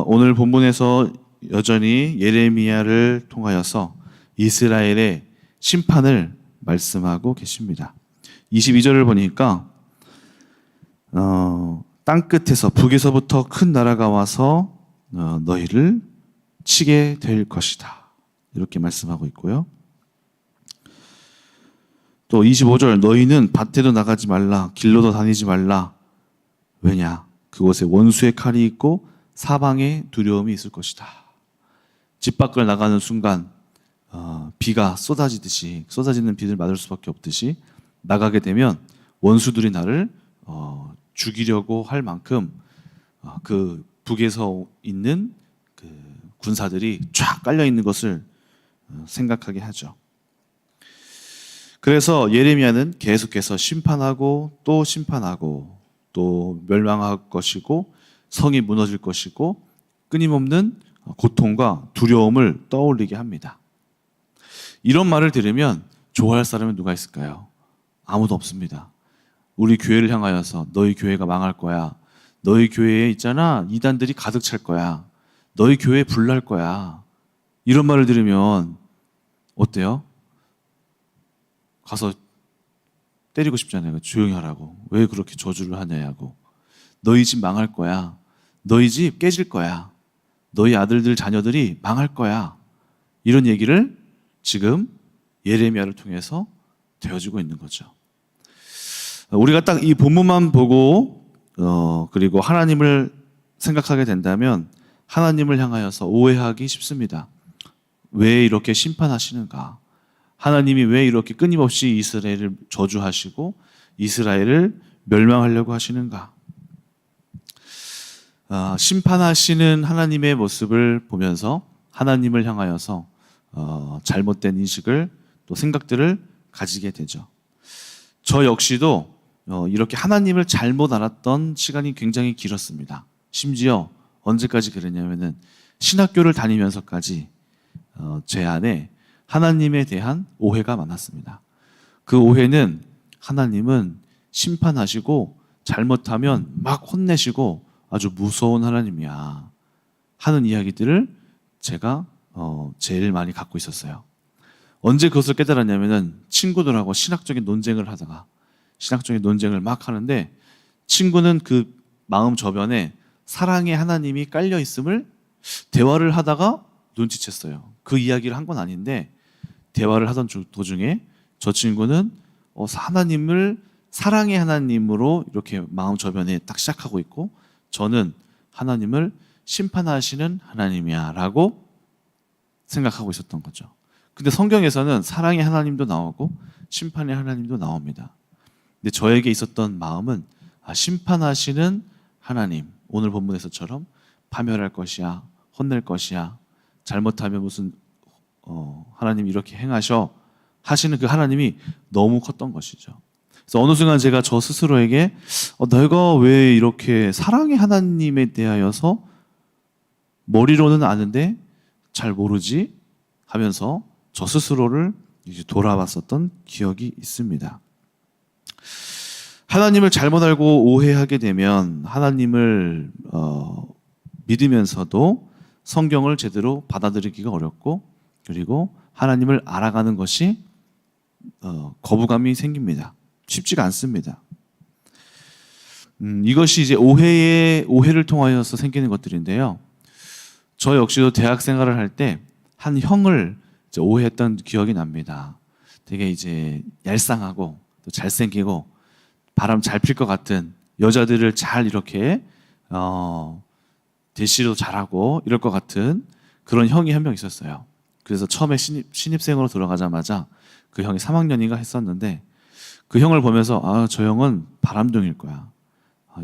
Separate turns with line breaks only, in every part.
오늘 본문에서 여전히 예레미야를 통하여서 이스라엘의 심판을 말씀하고 계십니다. 22절을 보니까 땅끝에서 북에서부터 큰 나라가 와서 너희를 치게 될 것이다. 이렇게 말씀하고 있고요. 또 25절 너희는 밭에도 나가지 말라 길로도 다니지 말라. 왜냐? 그곳에 원수의 칼이 있고 사방에 두려움이 있을 것이다. 집 밖을 나가는 순간 비가 쏟아지는 비를 맞을 수밖에 없듯이 나가게 되면 원수들이 나를 죽이려고 할 만큼 그 북에서 있는 그 군사들이 쫙 깔려 있는 것을 생각하게 하죠. 그래서 예레미야는 계속해서 심판하고 또 심판하고 또 멸망할 것이고 성이 무너질 것이고 끊임없는 고통과 두려움을 떠올리게 합니다. 이런 말을 들으면 좋아할 사람은 누가 있을까요? 아무도 없습니다. 우리 교회를 향하여서 너희 교회가 망할 거야. 너희 교회에 있잖아 이단들이 가득 찰 거야. 너희 교회 불날 거야. 이런 말을 들으면 어때요? 가서 때리고 싶잖아요. 조용히 하라고. 왜 그렇게 저주를 하냐고. 너희 집 망할 거야. 너희 집 깨질 거야. 너희 아들들 자녀들이 망할 거야. 이런 얘기를 지금 예레미야를 통해서 되어지고 있는 거죠. 우리가 딱 이 본문만 보고 그리고 하나님을 생각하게 된다면 하나님을 향하여서 오해하기 쉽습니다. 왜 이렇게 심판하시는가? 하나님이 왜 이렇게 끊임없이 이스라엘을 저주하시고 이스라엘을 멸망하려고 하시는가? 심판하시는 하나님의 모습을 보면서 하나님을 향하여서 잘못된 인식을 또 생각들을 가지게 되죠. 저 역시도 이렇게 하나님을 잘못 알았던 시간이 굉장히 길었습니다. 심지어 언제까지 그랬냐면은 신학교를 다니면서까지 제 안에 하나님에 대한 오해가 많았습니다. 그 오해는 하나님은 심판하시고 잘못하면 막 혼내시고 아주 무서운 하나님이야 하는 이야기들을 제가 제일 많이 갖고 있었어요. 언제 그것을 깨달았냐면은 친구들하고 신학적인 논쟁을 막 하는데 친구는 그 마음 저변에 사랑의 하나님이 깔려 있음을 대화를 하다가 눈치챘어요. 그 이야기를 한 건 아닌데 대화를 하던 도중에 저 친구는 하나님을 사랑의 하나님으로 이렇게 마음 저변에 딱 시작하고 있고 저는 하나님을 심판하시는 하나님이야 라고 생각하고 있었던 거죠. 근데 성경에서는 사랑의 하나님도 나오고 심판의 하나님도 나옵니다. 근데 저에게 있었던 마음은 심판하시는 하나님, 오늘 본문에서처럼 파멸할 것이야, 혼낼 것이야, 잘못하면 무슨 하나님 이렇게 행하셔 하시는 그 하나님이 너무 컸던 것이죠. 그래서 어느 순간 제가 저 스스로에게 내가 왜 이렇게 사랑의 하나님에 대하여서 머리로는 아는데 잘 모르지 하면서 저 스스로를 이제 돌아봤었던 기억이 있습니다. 하나님을 잘못 알고 오해하게 되면 하나님을 믿으면서도 성경을 제대로 받아들이기가 어렵고 그리고 하나님을 알아가는 것이 거부감이 생깁니다. 쉽지가 않습니다. 이것이 이제 오해를 통하여서 생기는 것들인데요. 저 역시도 대학 생활을 할 때 한 형을 이제 오해했던 기억이 납니다. 되게 이제 얄쌍하고 또 잘생기고 바람 잘 필 것 같은 여자들을 잘 이렇게 대시도 잘하고 이럴 것 같은 그런 형이 한 명 있었어요. 그래서 처음에 신입생으로 들어가자마자 그 형이 3학년인가 했었는데 그 형을 보면서 저 형은 바람둥이일 거야.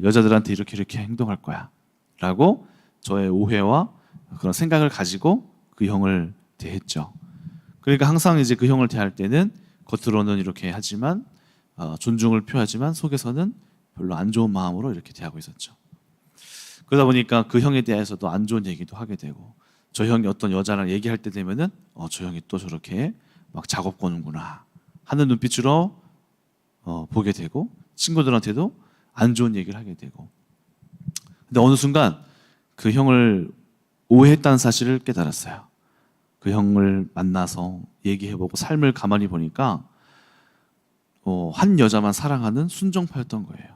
여자들한테 이렇게 행동할 거야. 라고 저의 오해와 그런 생각을 가지고 그 형을 대했죠. 그러니까 항상 이제 그 형을 대할 때는 겉으로는 이렇게 하지만 존중을 표하지만 속에서는 별로 안 좋은 마음으로 이렇게 대하고 있었죠. 그러다 보니까 그 형에 대해서도 안 좋은 얘기도 하게 되고 저 형이 어떤 여자랑 얘기할 때 되면은 저 형이 또 저렇게 막 작업 거는구나 하는 눈빛으로 보게 되고 친구들한테도 안 좋은 얘기를 하게 되고 근데 어느 순간 그 형을 오해했다는 사실을 깨달았어요. 그 형을 만나서 얘기해보고 삶을 가만히 보니까 한 여자만 사랑하는 순정파였던 거예요.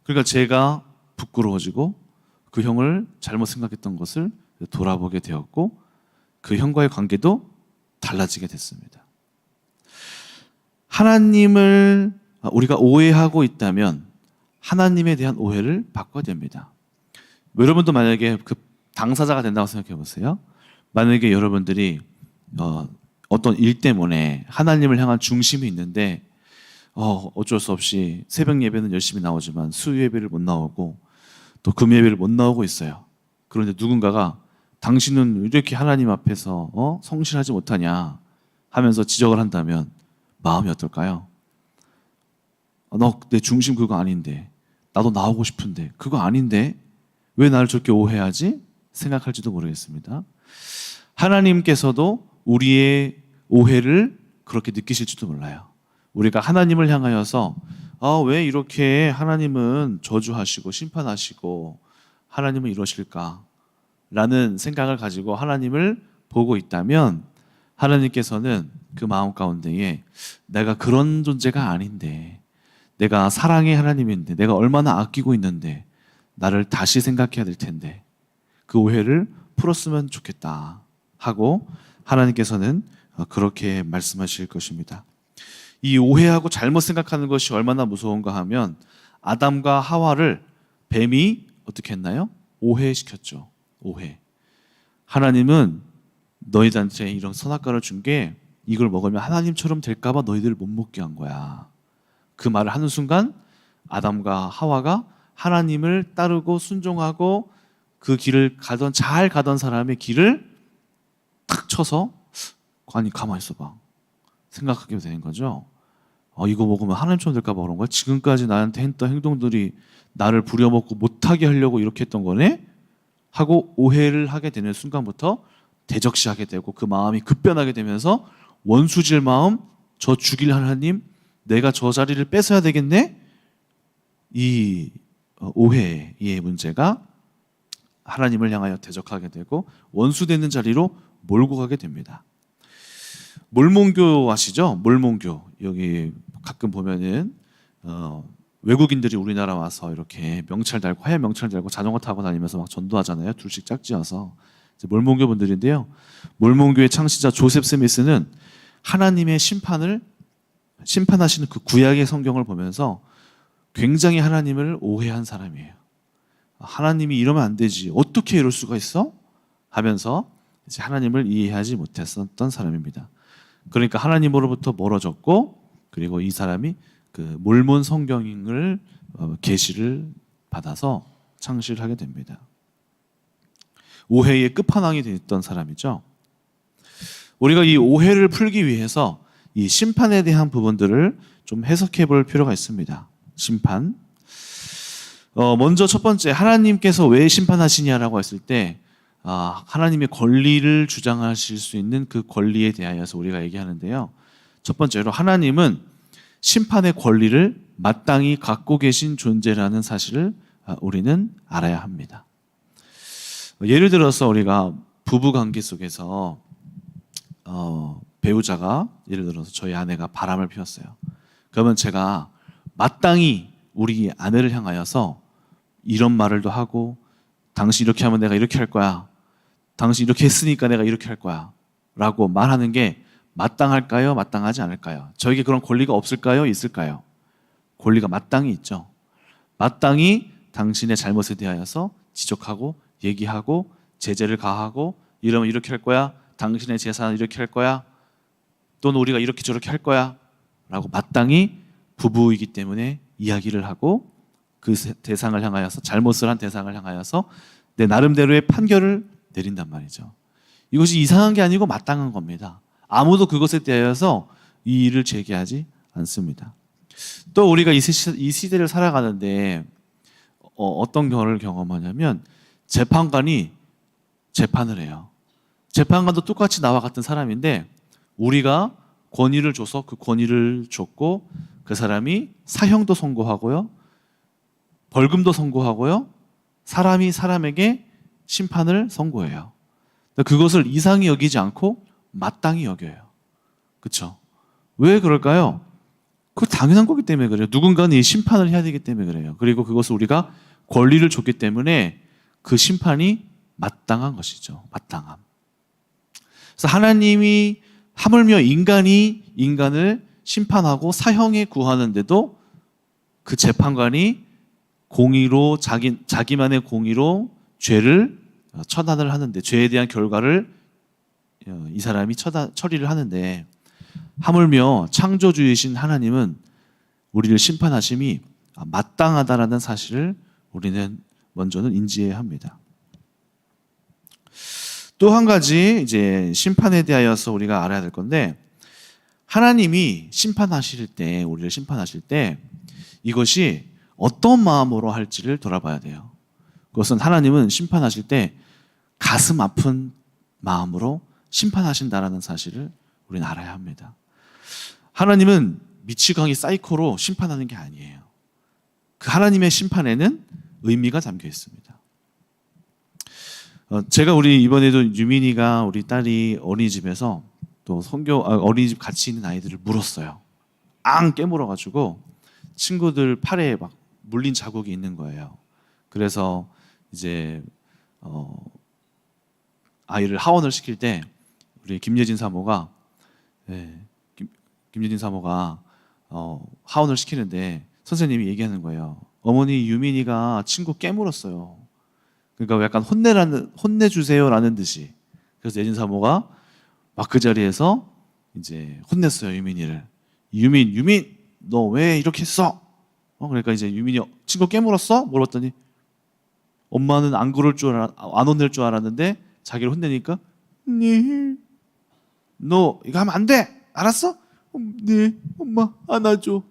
그러니까 제가 부끄러워지고 그 형을 잘못 생각했던 것을 돌아보게 되었고 그 형과의 관계도 달라지게 됐습니다. 하나님을 우리가 오해하고 있다면 하나님에 대한 오해를 바꿔야 됩니다. 여러분도 만약에 그 당사자가 된다고 생각해 보세요. 만약에 여러분들이 어떤 일 때문에 하나님을 향한 중심이 있는데 어쩔 수 없이 새벽 예배는 열심히 나오지만 수요 예배를 못 나오고 또 금 예배를 못 나오고 있어요. 그런데 누군가가 당신은 이렇게 하나님 앞에서 성실하지 못하냐 하면서 지적을 한다면 마음이 어떨까요? 너 내 중심 그거 아닌데, 나도 나오고 싶은데 그거 아닌데 왜 나를 저렇게 오해하지? 생각할지도 모르겠습니다. 하나님께서도 우리의 오해를 그렇게 느끼실지도 몰라요. 우리가 하나님을 향하여서 왜 이렇게 하나님은 저주하시고 심판하시고 하나님은 이러실까? 라는 생각을 가지고 하나님을 보고 있다면 하나님께서는 그 마음 가운데에 내가 그런 존재가 아닌데, 내가 사랑의 하나님인데, 내가 얼마나 아끼고 있는데 나를 다시 생각해야 될 텐데 그 오해를 풀었으면 좋겠다 하고 하나님께서는 그렇게 말씀하실 것입니다. 이 오해하고 잘못 생각하는 것이 얼마나 무서운가 하면 아담과 하와를 뱀이 어떻게 했나요? 오해시켰죠. 오해. 하나님은 너희들한테 이런 선악과를 준 게 이걸 먹으면 하나님처럼 될까 봐 너희들을 못 먹게 한 거야. 그 말을 하는 순간 아담과 하와가 하나님을 따르고 순종하고 그 길을 잘 가던 사람의 길을 탁 쳐서 아니 가만히 있어봐 생각하게 되는 거죠. 이거 먹으면 하나님처럼 될까 봐 그런 거야? 지금까지 나한테 했던 행동들이 나를 부려먹고 못하게 하려고 이렇게 했던 거네? 하고 오해를 하게 되는 순간부터 대적시하게 되고 그 마음이 급변하게 되면서 원수질 마음, 저 죽일 하나님, 내가 저 자리를 뺏어야 되겠네? 이 오해의 문제가 하나님을 향하여 대적하게 되고 원수되는 자리로 몰고 가게 됩니다. 몰몬교 아시죠? 몰몬교. 여기 가끔 보면은 외국인들이 우리나라 와서 이렇게 명찰 달고 하얀 명찰 달고 자전거 타고 다니면서 막 전도하잖아요. 둘씩 짝지어서. 몰몬교 분들인데요. 몰몬교의 창시자 조셉 스미스는 하나님의 심판하시는 그 구약의 성경을 보면서 굉장히 하나님을 오해한 사람이에요. 하나님이 이러면 안 되지. 어떻게 이럴 수가 있어? 하면서 이제 하나님을 이해하지 못했었던 사람입니다. 그러니까 하나님으로부터 멀어졌고 그리고 이 사람이 그 몰몬 성경을 계시를 받아서 창시를 하게 됩니다. 오해의 끝판왕이 됐던 사람이죠. 우리가 이 오해를 풀기 위해서 이 심판에 대한 부분들을 좀 해석해 볼 필요가 있습니다. 심판. 먼저 첫 번째, 하나님께서 왜 심판하시냐라고 했을 때 하나님의 권리를 주장하실 수 있는 그 권리에 대하여서 우리가 얘기하는데요. 첫 번째로 하나님은 심판의 권리를 마땅히 갖고 계신 존재라는 사실을 우리는 알아야 합니다. 예를 들어서 우리가 부부관계 속에서 배우자가 예를 들어서 저희 아내가 바람을 피웠어요. 그러면 제가 마땅히 우리 아내를 향하여서 이런 말을도 하고 당신 이렇게 하면 내가 이렇게 할 거야. 당신 이렇게 했으니까 내가 이렇게 할 거야. 라고 말하는 게 마땅할까요? 마땅하지 않을까요? 저에게 그런 권리가 없을까요? 있을까요? 권리가 마땅히 있죠. 마땅히 당신의 잘못에 대하여서 지적하고 얘기하고 제재를 가하고 이러면 이렇게 할 거야. 당신의 재산은 이렇게 할 거야. 또는 우리가 이렇게 저렇게 할 거야. 라고 마땅히 부부이기 때문에 이야기를 하고 그 대상을 향하여서 잘못을 한 대상을 향하여서 내 나름대로의 판결을 내린단 말이죠. 이것이 이상한 게 아니고 마땅한 겁니다. 아무도 그것에 대하여서 이 일을 제기하지 않습니다. 또 우리가 이 시대를 살아가는데 어떤 경우를 경험하냐면 재판관이 재판을 해요. 재판관도 똑같이 나와 같은 사람인데 우리가 권위를 줘서 그 권위를 줬고 그 사람이 사형도 선고하고요. 벌금도 선고하고요. 사람이 사람에게 심판을 선고해요. 그것을 이상히 여기지 않고 마땅히 여겨요. 그렇죠? 왜 그럴까요? 그거 당연한 거기 때문에 그래요. 누군가는 이 심판을 해야 되기 때문에 그래요. 그리고 그것을 우리가 권리를 줬기 때문에 그 심판이 마땅한 것이죠. 마땅함. 그래서 하나님이 하물며 인간이 인간을 심판하고 사형에 구하는데도 그 재판관이 공의로 자기만의 공의로 죄를 처단을 하는데, 죄에 대한 결과를 이 사람이 처리를 하는데, 하물며 창조주이신 하나님은 우리를 심판하심이 마땅하다라는 사실을 우리는 먼저는 인지해야 합니다. 또 한 가지 이제 심판에 대하여서 우리가 알아야 될 건데, 하나님이 심판하실 때, 우리를 심판하실 때 이것이 어떤 마음으로 할지를 돌아봐야 돼요. 그것은 하나님은 심판하실 때 가슴 아픈 마음으로 심판하신다라는 사실을 우리는 알아야 합니다. 하나님은 미치광이 사이코로 심판하는 게 아니에요. 그 하나님의 심판에는 의미가 담겨 있습니다. 제가 이번에도 유민이가 우리 딸이 어린이집에서 또 어린이집 같이 있는 아이들을 물었어요. 깨물어가지고 친구들 팔에 막 물린 자국이 있는 거예요. 그래서 이제 아이를 하원을 시킬 때 우리 김예진 사모가 김예진 사모가 하원을 시키는데 선생님이 얘기하는 거예요. 어머니, 유민이가 친구 깨물었어요. 그러니까 약간 혼내주세요라는 듯이. 그래서 예진 사모가 막 그 자리에서 이제 혼냈어요, 유민이를. 유민, 너 왜 이렇게 했어? 그러니까 이제 유민이 친구 깨물었어? 물었더니 엄마는 안 혼낼 줄 알았는데 자기를 혼내니까 네, 너 이거 하면 안 돼. 알았어? 네, 엄마 안아줘.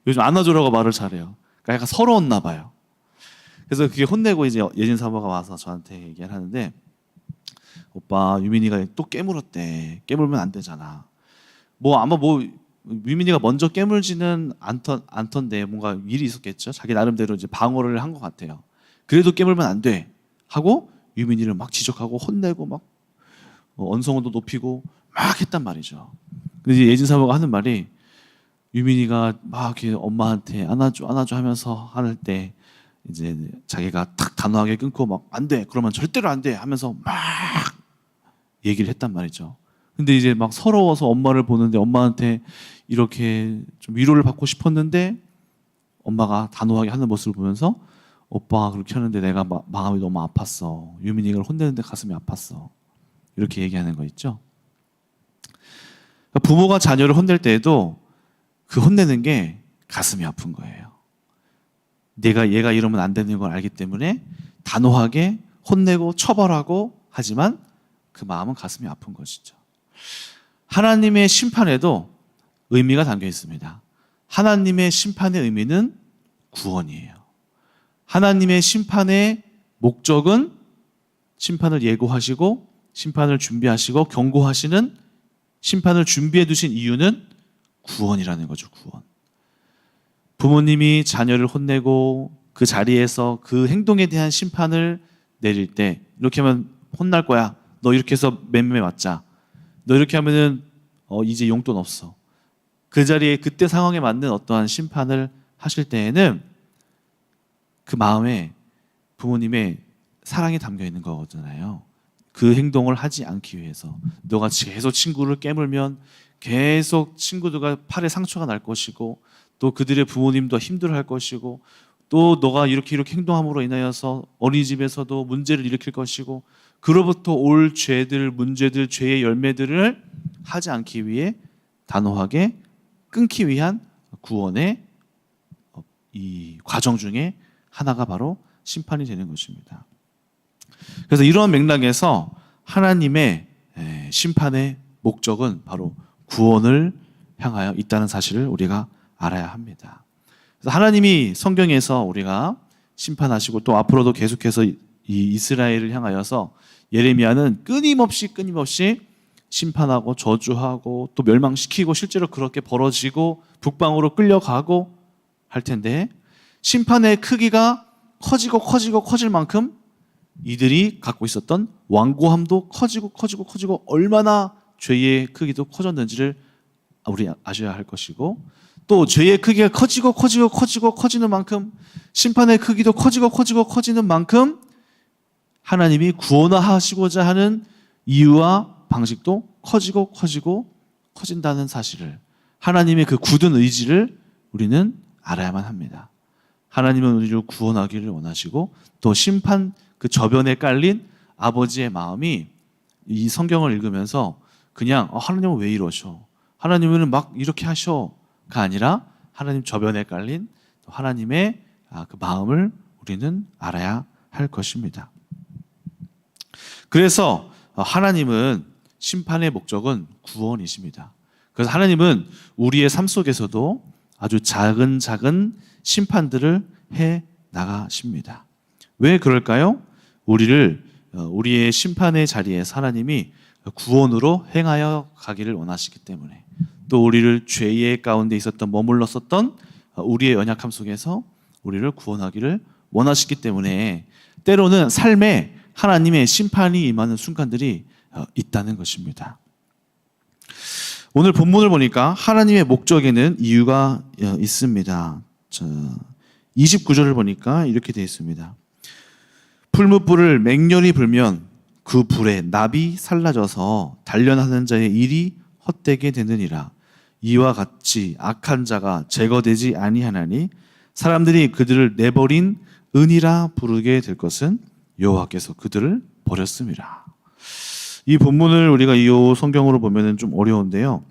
요즘 안아줘라고 말을 잘해요. 그러니까 약간 서러웠나 봐요. 그래서 그게 혼내고 이제 예진 사모가 와서 저한테 얘기를 하는데, 오빠, 유민이가 또 깨물었대. 깨물면 안 되잖아. 아마 유민이가 먼저 깨물지는 않던데 뭔가 일이 있었겠죠. 자기 나름대로 이제 방어를 한 것 같아요. 그래도 깨물면 안 돼 하고 유민이를 막 지적하고 혼내고 막 언성도 높이고 막 했단 말이죠. 근데 이제 예진 사모가 하는 말이, 유민이가 막 이렇게 엄마한테 안아줘 하면서 할 때 이제 자기가 탁 단호하게 끊고 막 안 돼, 그러면 절대로 안 돼 하면서 막 얘기를 했단 말이죠. 근데 이제 막 서러워서 엄마를 보는데 엄마한테 이렇게 좀 위로를 받고 싶었는데 엄마가 단호하게 하는 모습을 보면서, 오빠가 그렇게 하는데 내가 마음이 너무 아팠어. 유민이를 혼내는데 가슴이 아팠어. 이렇게 얘기하는 거 있죠. 부모가 자녀를 혼낼 때에도 그 혼내는 게 가슴이 아픈 거예요. 얘가 이러면 안 되는 걸 알기 때문에 단호하게 혼내고 처벌하고 하지만 그 마음은 가슴이 아픈 것이죠. 하나님의 심판에도 의미가 담겨 있습니다. 하나님의 심판의 의미는 구원이에요. 하나님의 심판의 목적은 심판을 예고하시고 심판을 준비하시고 경고하시는, 심판을 준비해 두신 이유는 구원이라는 거죠. 구원. 부모님이 자녀를 혼내고 그 자리에서 그 행동에 대한 심판을 내릴 때, 이렇게 하면 혼날 거야. 너 이렇게 해서 맴매 맞자. 너 이렇게 하면은 이제 용돈 없어. 그 자리에 그때 상황에 맞는 어떠한 심판을 하실 때에는 그 마음에 부모님의 사랑이 담겨 있는 거잖아요. 그 행동을 하지 않기 위해서. 너가 계속 친구를 깨물면 계속 친구들과 팔에 상처가 날 것이고, 또 그들의 부모님도 힘들어할 것이고, 또 너가 이렇게 행동함으로 인하여서 어린이집에서도 문제를 일으킬 것이고, 그로부터 올 죄들, 문제들, 죄의 열매들을 하지 않기 위해 단호하게 끊기 위한 구원의 이 과정 중에 하나가 바로 심판이 되는 것입니다. 그래서 이러한 맥락에서 하나님의 심판의 목적은 바로 구원을 향하여 있다는 사실을 우리가 알아야 합니다. 그래서 하나님이 성경에서 우리가 심판하시고 또 앞으로도 계속해서 이 이스라엘을 향하여서 예레미야는 끊임없이 심판하고 저주하고 또 멸망시키고 실제로 그렇게 벌어지고 북방으로 끌려가고 할 텐데, 심판의 크기가 커질 만큼 이들이 갖고 있었던 완고함도 커지고 얼마나 죄의 크기도 커졌는지를 우리 아셔야 할 것이고, 또 죄의 크기가 커지는 만큼 심판의 크기도 커지는 만큼 하나님이 구원하시고자 하는 이유와 방식도 커진다는 사실을, 하나님의 그 굳은 의지를 우리는 알아야만 합니다. 하나님은 우리를 구원하기를 원하시고, 또 심판 그 저변에 깔린 아버지의 마음이 이 성경을 읽으면서 그냥 하나님은 왜 이러셔? 하나님은 막 이렇게 하셔가 아니라 하나님 저변에 깔린 하나님의 그 마음을 우리는 알아야 할 것입니다. 그래서 하나님은 심판의 목적은 구원이십니다. 그래서 하나님은 우리의 삶 속에서도 아주 작은 심판들을 해 나가십니다. 왜 그럴까요? 우리의 심판의 자리에서 하나님이 구원으로 행하여 가기를 원하시기 때문에, 또 우리를 죄의 가운데 머물렀었던 우리의 연약함 속에서 우리를 구원하기를 원하시기 때문에 때로는 삶에 하나님의 심판이 임하는 순간들이 있다는 것입니다. 오늘 본문을 보니까 하나님의 목적에는 이유가 있습니다. 29절을 보니까 이렇게 되어 있습니다. 풀무불을 맹렬히 불면 그 불에 납이 살라져서 단련하는 자의 일이 헛되게 되느니라. 이와 같이 악한 자가 제거되지 아니하나니 사람들이 그들을 내버린 은이라 부르게 될 것은 여호와께서 그들을 버렸음이라. 이 본문을 우리가 이 성경으로 보면은 좀 어려운데요.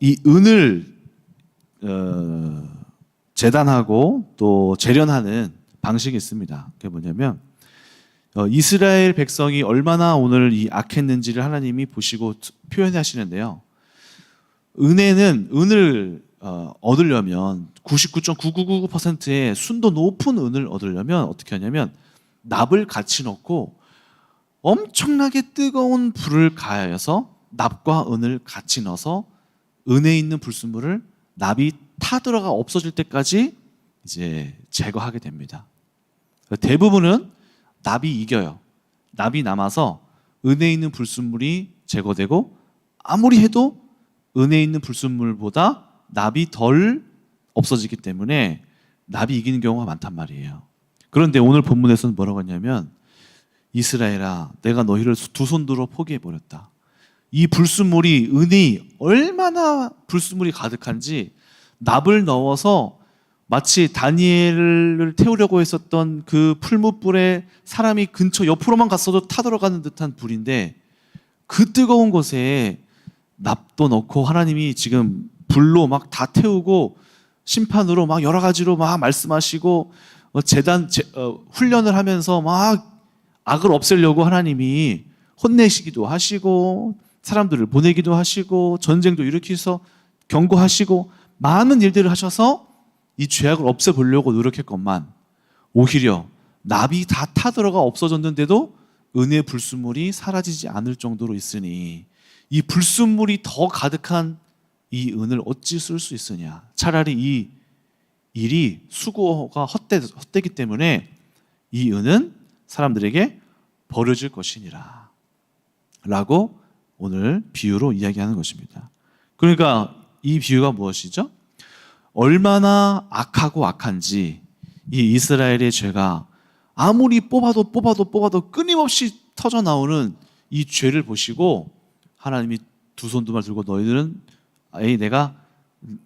이 은을 재단하고 또 재련하는 방식이 있습니다. 그게 뭐냐면 이스라엘 백성이 얼마나 오늘 이 악했는지를 하나님이 보시고 표현하시는데요. 은을 얻으려면 99.9999%의 순도 높은 은을 얻으려면 어떻게 하냐면 납을 같이 넣고 엄청나게 뜨거운 불을 가하여서 납과 은을 같이 넣어서 은에 있는 불순물을 납이 타들어가 없어질 때까지 이제 제거하게 됩니다. 대부분은 납이 이겨요. 납이 남아서 은에 있는 불순물이 제거되고, 아무리 해도 은에 있는 불순물보다 납이 덜 없어지기 때문에 납이 이기는 경우가 많단 말이에요. 그런데 오늘 본문에서는 뭐라고 하냐면, 이스라엘아, 내가 너희를 두 손 들어 포기해버렸다. 이 불순물이, 은이 얼마나 불순물이 가득한지 납을 넣어서 마치 다니엘을 태우려고 했었던 그 풀무불에 사람이 근처 옆으로만 갔어도 타들어가는 듯한 불인데, 그 뜨거운 곳에 납도 넣고 하나님이 지금 불로 막 다 태우고 심판으로 막 여러 가지로 막 말씀하시고 훈련을 하면서 막 악을 없애려고 하나님이 혼내시기도 하시고 사람들을 보내기도 하시고 전쟁도 일으키셔서 경고하시고 많은 일들을 하셔서 이 죄악을 없애보려고 노력했건만, 오히려 납이 다 타들어가 없어졌는데도 은의 불순물이 사라지지 않을 정도로 있으니 이 불순물이 더 가득한 이 은을 어찌 쓸 수 있으냐. 차라리 이 일이 수고가 헛되기 때문에 이 은은 사람들에게 버려질 것이니라 라고 오늘 비유로 이야기하는 것입니다. 그러니까 이 비유가 무엇이죠? 얼마나 악하고 악한지 이 이스라엘의 죄가 아무리 뽑아도 끊임없이 터져나오는 이 죄를 보시고 하나님이 두 손 두 발 들고 너희들은 내가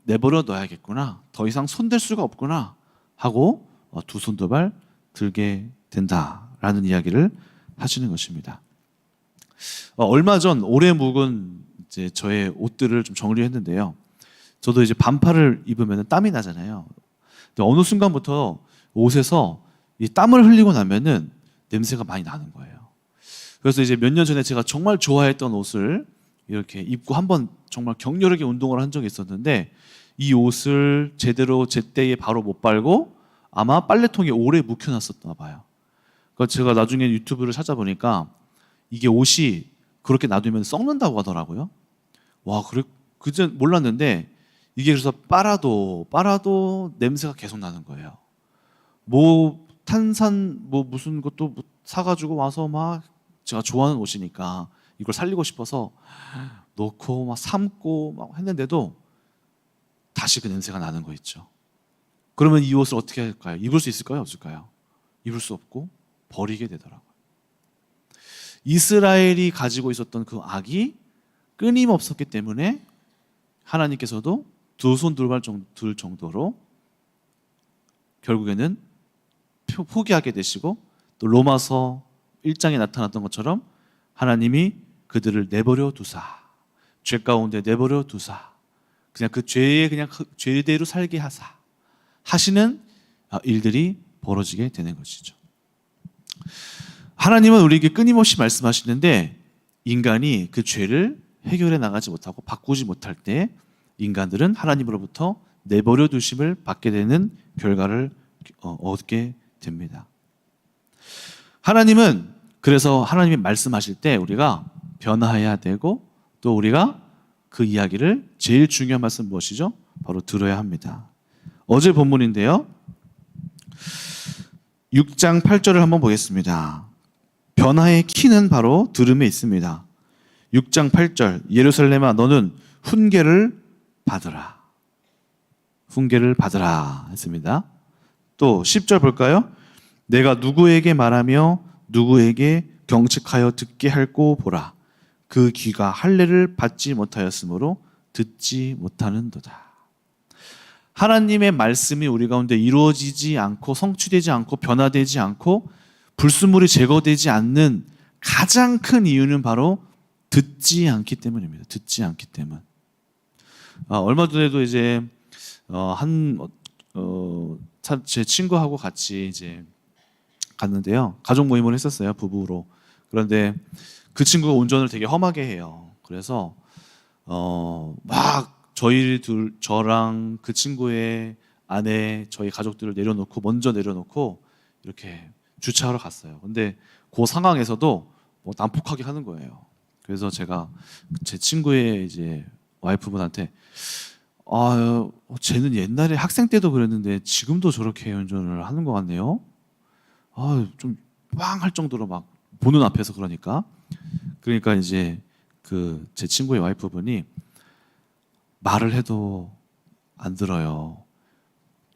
내버려 둬야겠구나, 더 이상 손댈 수가 없구나 하고 두 손 두 발 들게 된다라는 이야기를 하시는 것입니다. 얼마 전 오래 묵은 이제 저의 옷들을 좀 정리했는데요. 저도 이제 반팔을 입으면 땀이 나잖아요. 근데 어느 순간부터 옷에서 이 땀을 흘리고 나면은 냄새가 많이 나는 거예요. 그래서 이제 몇 년 전에 제가 정말 좋아했던 옷을 이렇게 입고 한번 정말 격렬하게 운동을 한 적이 있었는데, 이 옷을 제때에 바로 못 빨고 아마 빨래통에 오래 묵혀놨었나 봐요. 그래서 제가 나중에 유튜브를 찾아보니까 이게 옷이 그렇게 놔두면 썩는다고 하더라고요. 와, 그전 몰랐는데 이게 그래서 빨아도 냄새가 계속 나는 거예요. 뭐 탄산 뭐 무슨 것도 뭐 사가지고 와서 막 제가 좋아하는 옷이니까 이걸 살리고 싶어서 넣고 막 삶고 막 했는데도 다시 그 냄새가 나는 거 있죠. 그러면 이 옷을 어떻게 할까요? 입을 수 있을까요? 없을까요? 입을 수 없고 버리게 되더라고요. 이스라엘이 가지고 있었던 그 악이 끊임없었기 때문에 하나님께서도 두 손 둘 정도로 결국에는 포기하게 되시고, 또 로마서 1장에 나타났던 것처럼 하나님이 그들을 내버려 두사, 죄 가운데 내버려 두사, 그냥 그 죄에 그냥 죄대로 살게 하시는 일들이 벌어지게 되는 것이죠. 하나님은 우리에게 끊임없이 말씀하시는데 인간이 그 죄를 해결해 나가지 못하고 바꾸지 못할 때 인간들은 하나님으로부터 내버려 두심을 받게 되는 결과를 얻게 됩니다. 하나님은 그래서 하나님이 말씀하실 때 우리가 변화해야 되고, 또 우리가 그 이야기를 제일 중요한 말씀 무엇이죠? 바로 들어야 합니다. 어제 본문인데요, 6장 8절을 한번 보겠습니다. 변화의 키는 바로 들음에 있습니다. 6장 8절, 예루살렘아 너는 훈계를 받으라. 훈계를 받으라 했습니다. 또 10절 볼까요? 내가 누구에게 말하며 누구에게 경책하여 듣게 할꼬 보라. 그 귀가 할례를 받지 못하였으므로 듣지 못하는도다. 하나님의 말씀이 우리 가운데 이루어지지 않고 성취되지 않고 변화되지 않고 불순물이 제거되지 않는 가장 큰 이유는 바로 듣지 않기 때문입니다. 듣지 않기 때문. 얼마 전에도 이제 제 친구하고 같이 이제 갔는데요. 가족 모임을 했었어요, 부부로. 그런데 그 친구가 운전을 되게 험하게 해요. 그래서 막 저랑 그 친구의 아내, 저희 가족들을 먼저 내려놓고 이렇게 주차하러 갔어요. 근데 그 상황에서도 뭐 난폭하게 하는 거예요. 그래서 제가 제 친구의 이제 와이프분한테 쟤는 옛날에 학생 때도 그랬는데 지금도 저렇게 운전을 하는 것 같네요. 좀 빵 할 정도로 막 보는 앞에서 그러니까 이제 그 제 친구의 와이프분이 말을 해도 안 들어요.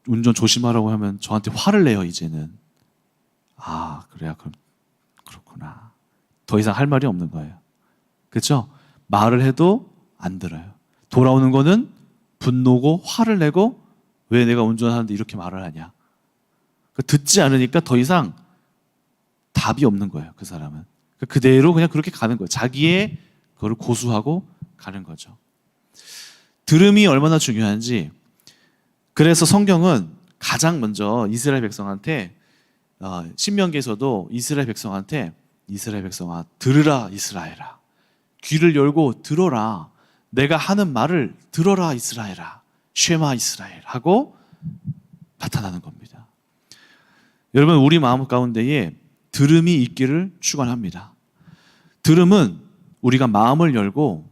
운전 조심하라고 하면 저한테 화를 내요, 이제는. 그래요. 그렇구나. 더 이상 할 말이 없는 거예요. 그렇죠? 말을 해도 안 들어요. 돌아오는 거는 분노고 화를 내고, 왜 내가 운전하는데 이렇게 말을 하냐. 듣지 않으니까 더 이상 답이 없는 거예요, 그 사람은. 그대로 그냥 그렇게 가는 거예요. 자기의 그걸 고수하고 가는 거죠. 들음이 얼마나 중요한지, 그래서 성경은 가장 먼저 이스라엘 백성한테, 신명기에서도 이스라엘 백성한테 들으라 이스라엘아, 귀를 열고 들어라, 내가 하는 말을 들어라 이스라엘아, 쉐마 이스라엘 하고 나타나는 겁니다. 여러분, 우리 마음 가운데에 들음이 있기를 축원합니다. 들음은 우리가 마음을 열고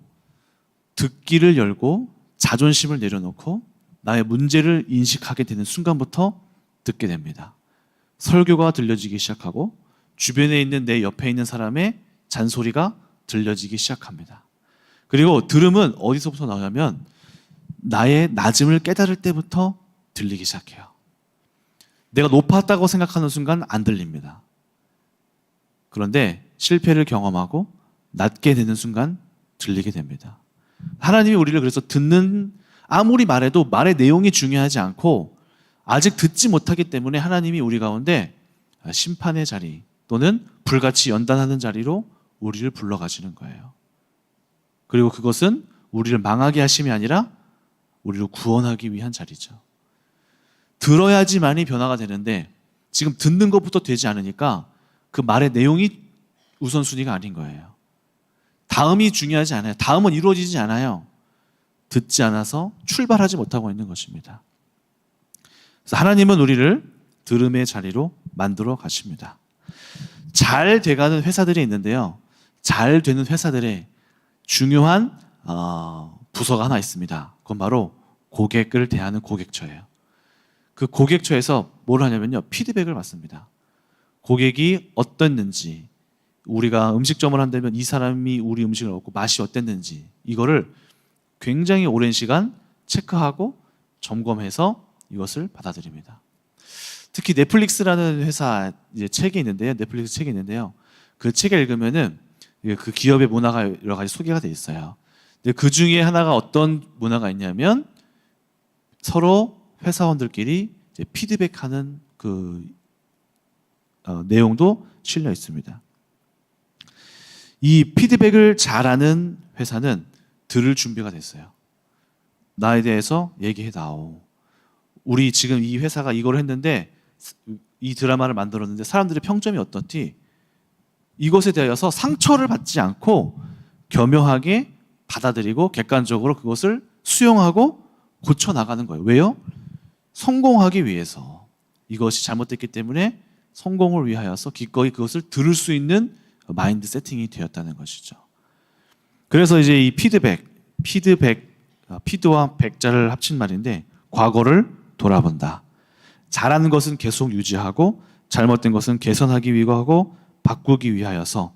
듣기를 열고 자존심을 내려놓고 나의 문제를 인식하게 되는 순간부터 듣게 됩니다. 설교가 들려지기 시작하고 주변에 있는 내 옆에 있는 사람의 잔소리가 들려지기 시작합니다. 그리고 들음은 어디서부터 나오냐면 나의 낮음을 깨달을 때부터 들리기 시작해요. 내가 높았다고 생각하는 순간 안 들립니다. 그런데 실패를 경험하고 낮게 되는 순간 들리게 됩니다. 하나님이 우리를 그래서 아무리 말해도 말의 내용이 중요하지 않고 아직 듣지 못하기 때문에 하나님이 우리 가운데 심판의 자리 또는 불같이 연단하는 자리로 우리를 불러가시는 거예요. 그리고 그것은 우리를 망하게 하심이 아니라 우리를 구원하기 위한 자리죠. 들어야지만이 변화가 되는데 지금 듣는 것부터 되지 않으니까 그 말의 내용이 우선순위가 아닌 거예요. 다음이 중요하지 않아요. 다음은 이루어지지 않아요. 듣지 않아서 출발하지 못하고 있는 것입니다. 그래서 하나님은 우리를 들음의 자리로 만들어 가십니다. 잘 돼가는 회사들이 있는데요. 잘 되는 회사들의 중요한 부서가 하나 있습니다. 그건 바로 고객을 대하는 고객처예요. 그 고객처에서 뭘 하냐면요, 피드백을 받습니다. 고객이 어땠는지, 우리가 음식점을 한다면 이 사람이 우리 음식을 먹고 맛이 어땠는지 이거를 굉장히 오랜 시간 체크하고 점검해서 이것을 받아들입니다. 특히 넷플릭스라는 회사 이제 책이 있는데요. 넷플릭스 책이 있는데요. 그 책을 읽으면은 그 기업의 문화가 여러 가지 소개가 돼 있어요. 근데 그 중에 하나가 어떤 문화가 있냐면 서로 회사원들끼리 이제 피드백하는 그 내용도 실려 있습니다. 이 피드백을 잘하는 회사는 들을 준비가 됐어요. 나에 대해서 얘기해다오. 우리 지금 이 회사가 이걸 했는데 이 드라마를 만들었는데 사람들의 평점이 어떻디? 이것에 대하여서 상처를 받지 않고 겸허하게 받아들이고 객관적으로 그것을 수용하고 고쳐나가는 거예요. 왜요? 성공하기 위해서. 이것이 잘못됐기 때문에 성공을 위하여서 기꺼이 그것을 들을 수 있는 마인드 세팅이 되었다는 것이죠. 그래서 이제 이 피드와 백자를 합친 말인데 과거를 돌아본다. 잘하는 것은 계속 유지하고 잘못된 것은 개선하기 위하고 바꾸기 위하여서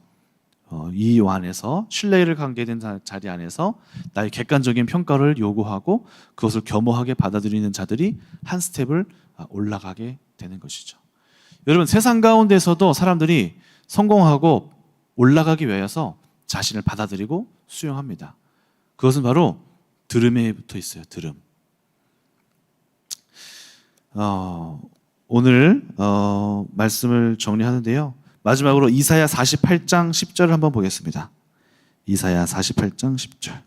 이 안에서 신뢰를 관계된 자리 안에서 나의 객관적인 평가를 요구하고 그것을 겸허하게 받아들이는 자들이 한 스텝을 올라가게 되는 것이죠. 여러분, 세상 가운데서도 사람들이 성공하고 올라가기 위해서 자신을 받아들이고 수용합니다. 그것은 바로 들음에 붙어 있어요. 들음. 오늘 말씀을 정리하는데요. 마지막으로 이사야 48장 10절을 한번 보겠습니다. 이사야 48장 10절.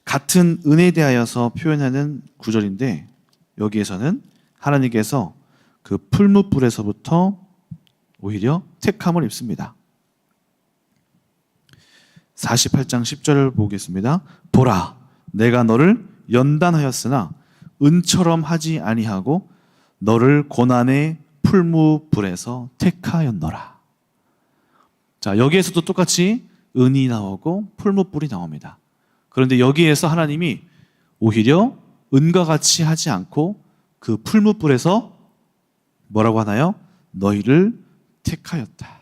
같은 은혜에 대하여서 표현하는 구절인데 여기에서는 하나님께서 그 풀무불에서부터 오히려 택함을 입습니다. 48장 10절을 보겠습니다. 보라, 내가 너를 연단하였으나 은처럼 하지 아니하고 너를 고난의 풀무불에서 택하였노라. 자, 여기에서도 똑같이 은이 나오고 풀무불이 나옵니다. 그런데 여기에서 하나님이 오히려 은과 같이 하지 않고 그 풀무불에서 뭐라고 하나요? 너희를 택하였다.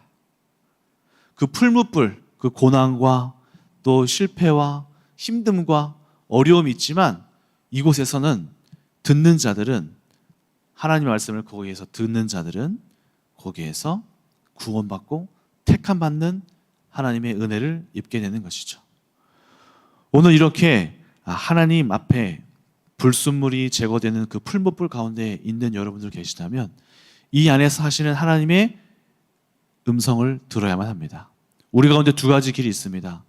그 풀무불, 그 고난과 또 실패와 힘듦과 어려움이 있지만 이곳에서는 듣는 자들은 하나님의 말씀을 거기에서 듣는 자들은 거기에서 구원받고 택함받는 하나님의 은혜를 입게 되는 것이죠. 오늘 이렇게 하나님 앞에 불순물이 제거되는 그 풀무불 가운데 있는 여러분들 계시다면 이 안에서 하시는 하나님의 음성을 들어야만 합니다. 우리 가운데 두 가지 길이 있습니다.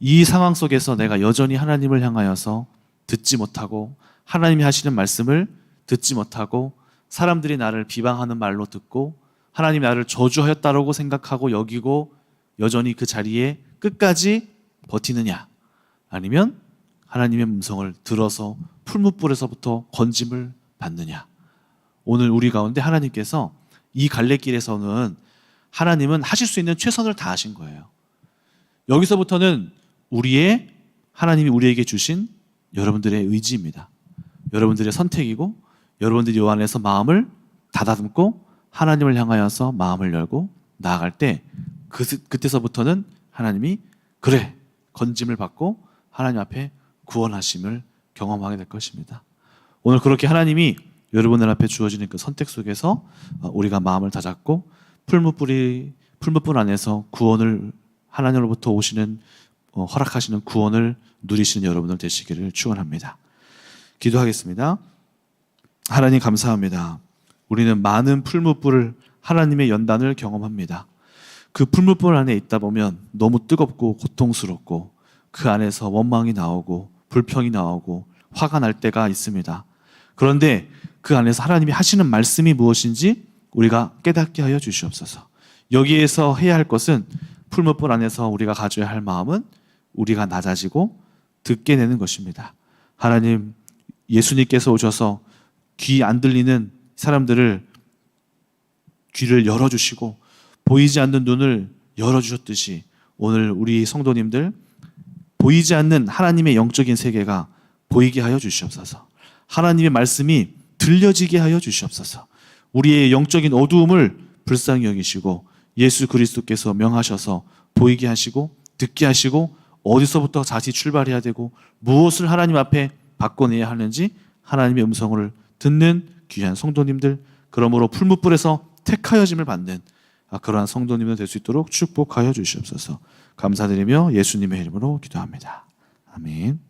이 상황 속에서 내가 여전히 하나님을 향하여서 듣지 못하고 하나님이 하시는 말씀을 듣지 못하고 사람들이 나를 비방하는 말로 듣고 하나님이 나를 저주하였다라고 생각하고 여기고 여전히 그 자리에 끝까지 버티느냐, 아니면 하나님의 음성을 들어서 풀무불에서부터 건짐을 받느냐. 오늘 우리 가운데 하나님께서 이 갈래길에서는 하나님은 하실 수 있는 최선을 다하신 거예요. 여기서부터는 하나님이 우리에게 주신 여러분들의 의지입니다. 여러분들의 선택이고 여러분들이 요 안에서 마음을 닫아듬고 하나님을 향하여서 마음을 열고 나아갈 때 그때서부터는 하나님이 그래 건짐을 받고 하나님 앞에 구원하심을 경험하게 될 것입니다. 오늘 그렇게 하나님이 여러분들 앞에 주어지는 그 선택 속에서 우리가 마음을 다잡고 풀무불 안에서 구원을 하나님으로부터 오시는 허락하시는 구원을 누리시는 여러분들 되시기를 축원합니다. 기도하겠습니다. 하나님 감사합니다. 우리는 많은 풀무불을 하나님의 연단을 경험합니다. 그 풀무불 안에 있다 보면 너무 뜨겁고 고통스럽고 그 안에서 원망이 나오고 불평이 나오고 화가 날 때가 있습니다. 그런데 그 안에서 하나님이 하시는 말씀이 무엇인지 우리가 깨닫게 하여 주시옵소서. 여기에서 해야 할 것은 풀무불 안에서 우리가 가져야 할 마음은 우리가 낮아지고 듣게 되는 것입니다. 하나님, 예수님께서 오셔서 귀 안 들리는 사람들을 귀를 열어주시고 보이지 않는 눈을 열어주셨듯이 오늘 우리 성도님들 보이지 않는 하나님의 영적인 세계가 보이게 하여 주시옵소서. 하나님의 말씀이 들려지게 하여 주시옵소서. 우리의 영적인 어두움을 불쌍히 여기시고 예수 그리스도께서 명하셔서 보이게 하시고 듣게 하시고 어디서부터 다시 출발해야 되고 무엇을 하나님 앞에 바꿔내야 하는지 하나님의 음성을 듣는 귀한 성도님들, 그러므로 풀무불에서 택하여짐을 받는 그러한 성도님들 될 수 있도록 축복하여 주시옵소서. 감사드리며 예수님의 이름으로 기도합니다. 아멘.